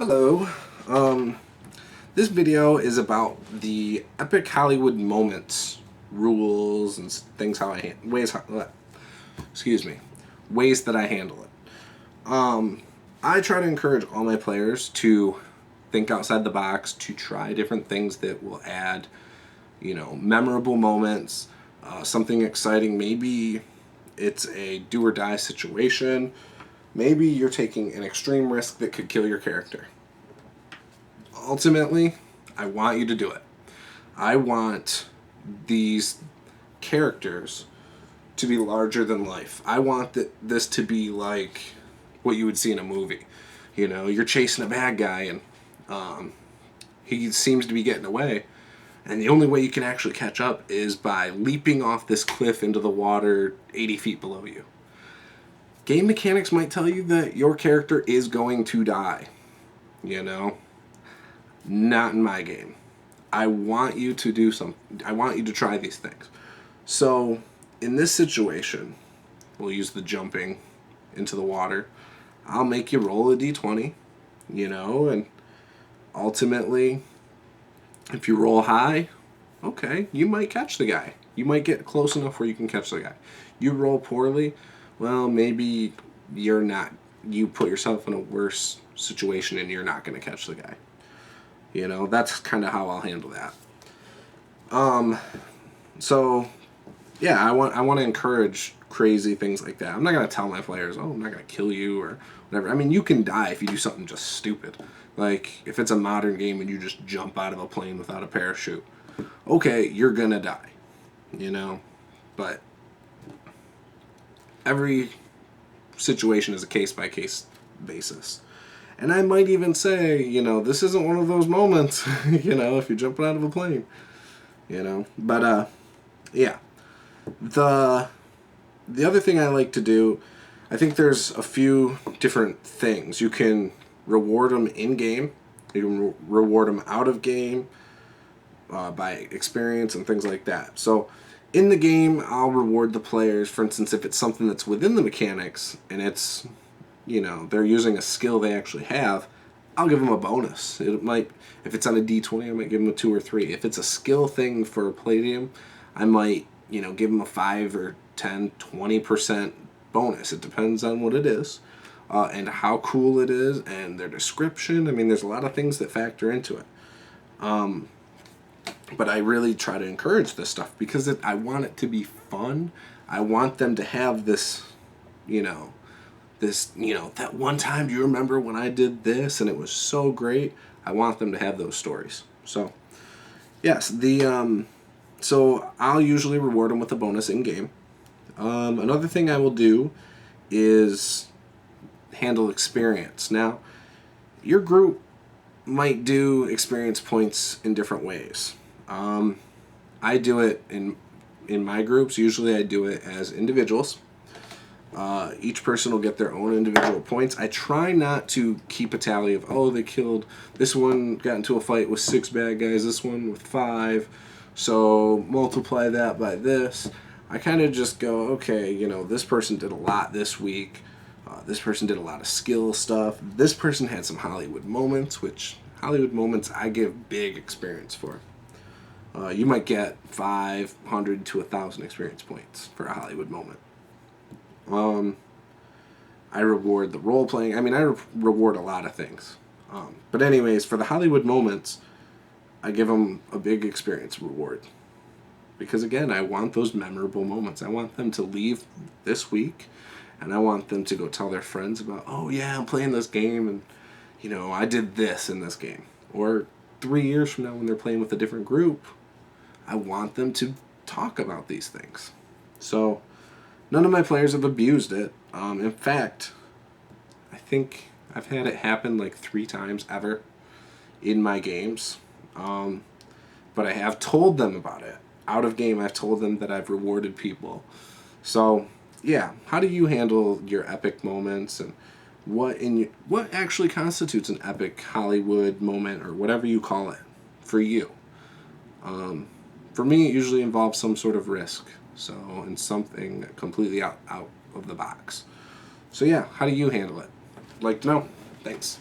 Hello. This video is about the epic Hollywood moments, rules, and things ways that I handle it. I try to encourage all my players to think outside the box, to try different things that will add, memorable moments, something exciting. Maybe it's a do or die situation. Maybe you're taking an extreme risk that could kill your character. Ultimately, I want you to do it. I want these characters to be larger than life. I want this to be like what you would see in a movie. You're chasing a bad guy and he seems to be getting away. And the only way you can actually catch up is by leaping off this cliff into the water 80 feet below you. Game mechanics might tell you that your character is going to die. Not in my game. I want you to do something. I want you to try these things. So, in this situation, we'll use the jumping into the water. I'll make you roll a d20, and ultimately, if you roll high, okay, you might catch the guy. You might get close enough where you can catch the guy. You roll poorly, well, maybe you put yourself in a worse situation and you're not going to catch the guy. That's kind of how I'll handle that. So, yeah, I want to encourage crazy things like that. I'm not going to tell my players, I'm not going to kill you or whatever. I mean, you can die if you do something just stupid. Like, if it's a modern game and you just jump out of a plane without a parachute. Okay, you're going to die. But every situation is a case-by-case basis. And I might even say, this isn't one of those moments, if you're jumping out of a plane, But, yeah. The other thing I like to do, I think there's a few different things. You can reward them in-game. You can reward them out of game by experience and things like that. So, in the game, I'll reward the players, for instance, if it's something that's within the mechanics and it's they're using a skill they actually have, I'll give them a bonus. It might, if it's on a D20, I might give them a 2 or 3. If it's a skill thing for Palladium, I might, give them a 5 or 10, 20% bonus. It depends on what it is and how cool it is and their description. I mean, there's a lot of things that factor into it. But I really try to encourage this stuff because I want it to be fun. I want them to have this, that one time, do you remember when I did this and it was so great? I want them to have those stories. So, yes, so I'll usually reward them with a bonus in-game. Another thing I will do is handle experience. Now, your group might do experience points in different ways. I do it in my groups. Usually I do it as individuals. Each person will get their own individual points. I try not to keep a tally of, they killed, this one got into a fight with 6 bad guys, this one with 5, so multiply that by this. I kind of just go, okay, this person did a lot this week, this person did a lot of skill stuff, this person had some Hollywood moments, which Hollywood moments I give big experience for. You might get 500 to 1,000 experience points for a Hollywood moment. I reward the role playing. I mean, I reward a lot of things. But anyways, for the Hollywood moments, I give them a big experience reward. Because again, I want those memorable moments. I want them to leave this week, and I want them to go tell their friends about, I'm playing this game, and, I did this in this game. Or 3 years from now when they're playing with a different group, I want them to talk about these things. So, none of my players have abused it. In fact, I think I've had it happen like 3 times ever in my games. But I have told them about it. Out of game, I've told them that I've rewarded people. So, yeah, how do you handle your epic moments and what actually constitutes an epic Hollywood moment or whatever you call it for you? For me, it usually involves some sort of risk. So, and something completely out of the box. So yeah, how do you handle it? Like to know? Thanks.